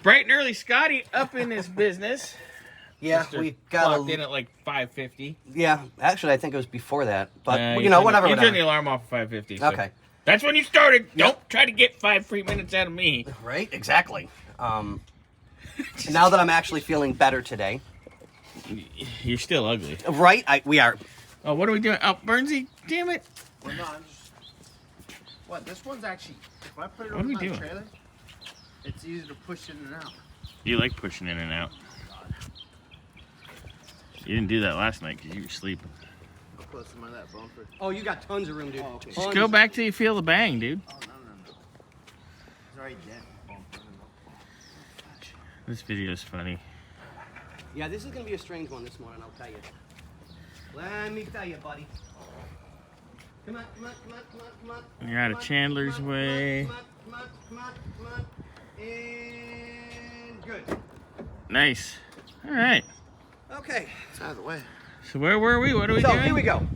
Bright and early, Scotty up in this business. Yeah, Mr. we got clocked in at like 5:50. Yeah, actually, I think it was before that. But, you know, whatever. You turned the alarm off at 5:50. So Okay. That's when you started. Yep. Don't try to get 5 free minutes out of me. Right? Exactly. Now that I'm actually feeling better today. You're still ugly. Right? We are. Oh, what are we doing? Oh, Burnsy, damn it. Well, no, I'm just... What, this one's actually... If I put it What are on we my doing? trailer, it's easy to push in and out. You like pushing in and out. You didn't do that last night because you were sleeping. How close am I to that bumper? Oh, you got tons of room, dude. Oh, okay. Just go back till you feel the bang, dude. Oh, no. It's already dead. Bumper. This video is funny. Yeah, this is going to be a strange one this morning, I'll tell you. Let me tell you, buddy. Come on. You're out of Chandler's way. Come on. And good. Nice. All right. Okay. It's out of the way. So where were we? What are we doing? So here we go.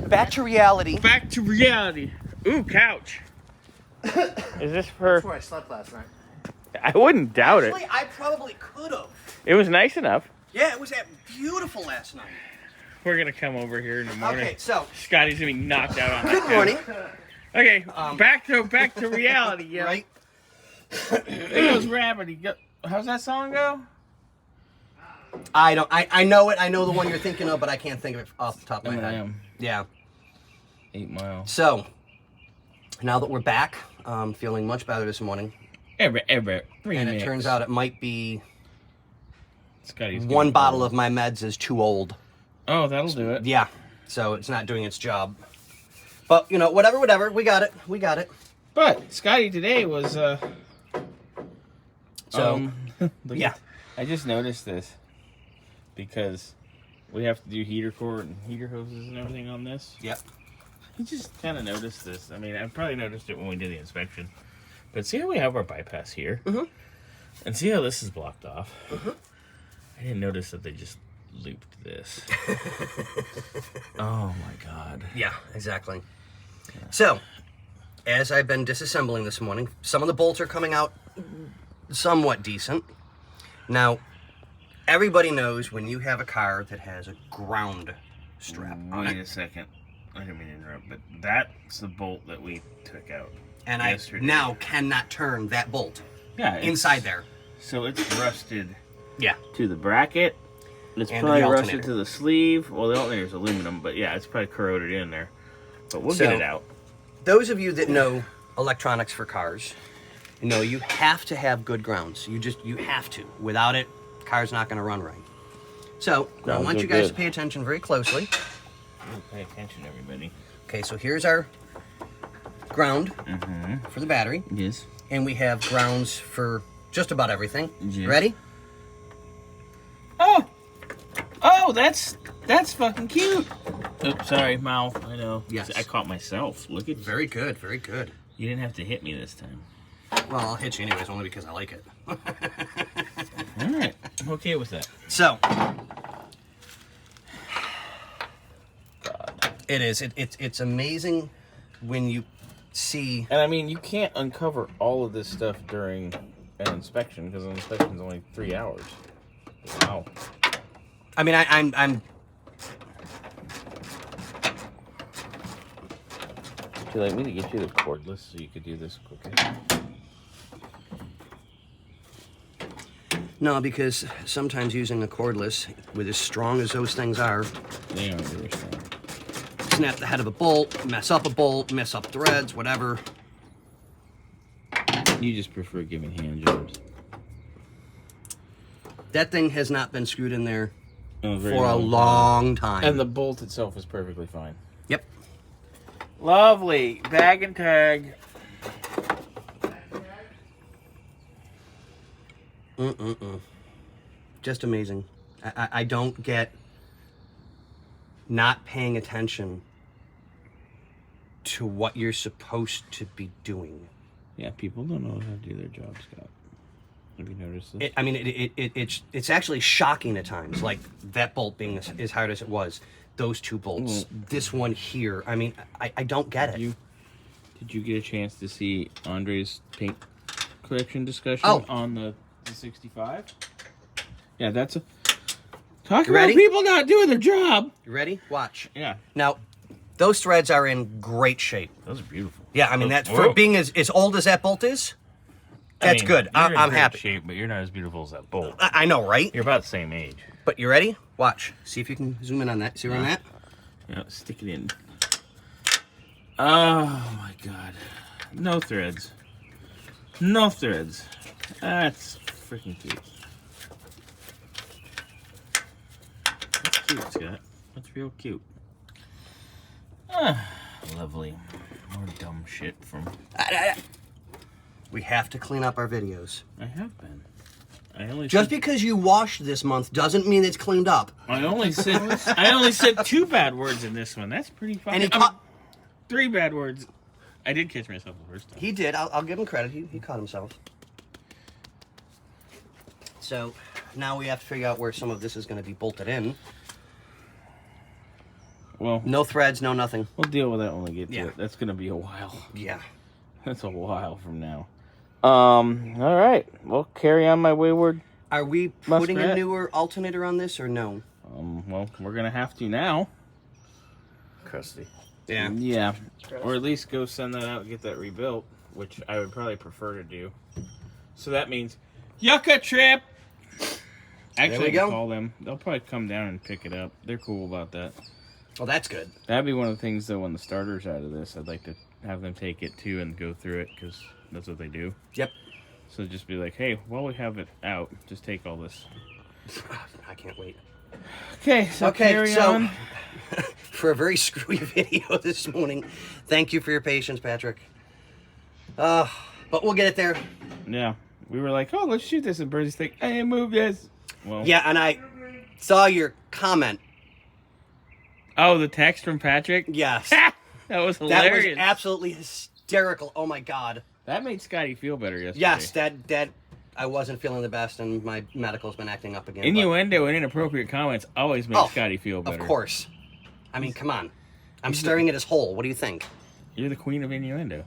Back to reality. Back to reality. Ooh, couch. Is this for... That's where I slept last night. I wouldn't doubt Actually, I probably could have. it. It was nice enough. Yeah, it was beautiful last night. We're going to come over here in the morning. Okay, so Scotty's going to be knocked out on that good couch. morning. Okay, back to reality. Yeah. Right? There goes Rabbit. How's that song go? I know it. I know the one you're thinking of, but I can't think of it off the top of my head. M&M. Yeah. 8 Mile. So, now that we're back, feeling much better this morning. And it turns out it might be Scotty's one bottle of my meds is too old. Oh, that'll do it. Yeah. So it's not doing its job. But, you know, whatever. We got it. But Scotty today was yeah. I just noticed this because we have to do heater cord and heater hoses and everything on this. Yep. I just kind of noticed this. I mean, I probably noticed it when we did the inspection. But see how we have our bypass here? Mm-hmm. And see how this is blocked off? Mm-hmm. I didn't notice that they just looped this. Oh my God. Yeah, exactly. Yeah. So, as I've been disassembling this morning, some of the bolts are coming out somewhat decent. Now, everybody knows when you have a car that has a ground strap on it. Wait a second. I didn't mean to interrupt, but that's the bolt that we took out. And yesterday. I now cannot turn that bolt inside there. So it's rusted Yeah. to the bracket. It's And probably the rusted alternator. to the sleeve. Well, the alternator's aluminum, but yeah, it's probably corroded in there. But we'll get it out. Those of you that know electronics for cars, you know you have to have good grounds. You have to. Without it, the car's not going to run right. So I want you guys to pay attention very closely. Pay attention, everybody. Okay, so here's our ground for the battery. Yes. And we have grounds for just about everything. Yes. Ready? Oh, that's fucking cute. Oops, sorry, mouth. I know. Yes. I caught myself. Look at Very good, very good. You didn't have to hit me this time. Well, I'll hit you anyways, only because I like it. All right, I'm okay with that. So, God. it is. It's amazing when you see. And I mean, you can't uncover all of this stuff during an inspection because an inspection is only 3 hours. Wow. I mean, I'm. Would you like me to get you the cordless so you could do this quicker? No, because sometimes using the cordless, with as strong as those things are, They aren't very strong. snap the head of a bolt, mess up a bolt, mess up threads, whatever. You just prefer giving hand jobs. That thing has not been screwed in there Oh, very for a long time. And the bolt itself is perfectly fine. Yep. Lovely. Bag and tag. Just amazing. I don't get not paying attention to what you're supposed to be doing. Yeah, people don't know how to do their job, Scott. Have you noticed this? It's actually shocking at times, like that bolt being as hard as it was. Those two bolts, this one here. I mean, I don't get it. Did you get a chance to see Andre's paint collection discussion Oh. on the It's a 65. Yeah, that's a... Talk You about ready? people not doing their job. You ready? Watch. Yeah. Now, those threads are in great shape. Those are beautiful. Yeah, I mean, that's Whoa. for being as old as that bolt is, that's good. You're in I'm great happy. shape, but you're not as beautiful as that bolt. I know, right? You're about the same age. But you ready? Watch. See if you can zoom in on that. See where I'm at? Yeah, stick it in. Oh my god. No threads. No threads. That's freaking cute. That's cute, Scott. That's real cute. Ah, lovely. More dumb shit from... We have to clean up our videos. I have been. I only Just said, because you washed this month doesn't mean it's cleaned up. I only said 2 bad words in this one. That's pretty funny. And he caught... 3 bad words. I did catch myself the first time. He did. I'll give him credit. He caught himself. So now we have to figure out where some of this is going to be bolted in. Well, No threads, no nothing. we'll deal with that when we get to Yeah. it. That's gonna be a while. Yeah. That's a while from now. All right. Well, carry on my wayward. Are we putting a Muskrat? newer alternator on this or no? Well, we're gonna have to now. Crusty. Yeah. Yeah. Or at least go send that out and get that rebuilt, which I would probably prefer to do. So that means yucca trip. Actually, we I can go. call them. They'll probably come down and pick it up. They're cool about that. Well, that's good. That'd be one of the things, though, when the starter's out of this, I'd like to have them take it, too, and go through it, because that's what they do. Yep. So just be like, hey, while we have it out, just take all this. I can't wait. Okay, so carry on. For a very screwy video this morning, thank you for your patience, Patrick. But we'll get it there. Yeah. We were like, oh, let's shoot this, and Birdie's like, hey, move this. Well, Yeah, and I saw your comment. oh, the text from Patrick? Yes. that was That hilarious. was absolutely hysterical. Oh my god. That made Scotty feel better yesterday. Yes, that I wasn't feeling the best, and my medical's been acting up again. Innuendo and inappropriate comments always make Oh, Scotty feel but better. of course. I mean, come on. I'm staring at his hole. What do you think? You're the queen of innuendo.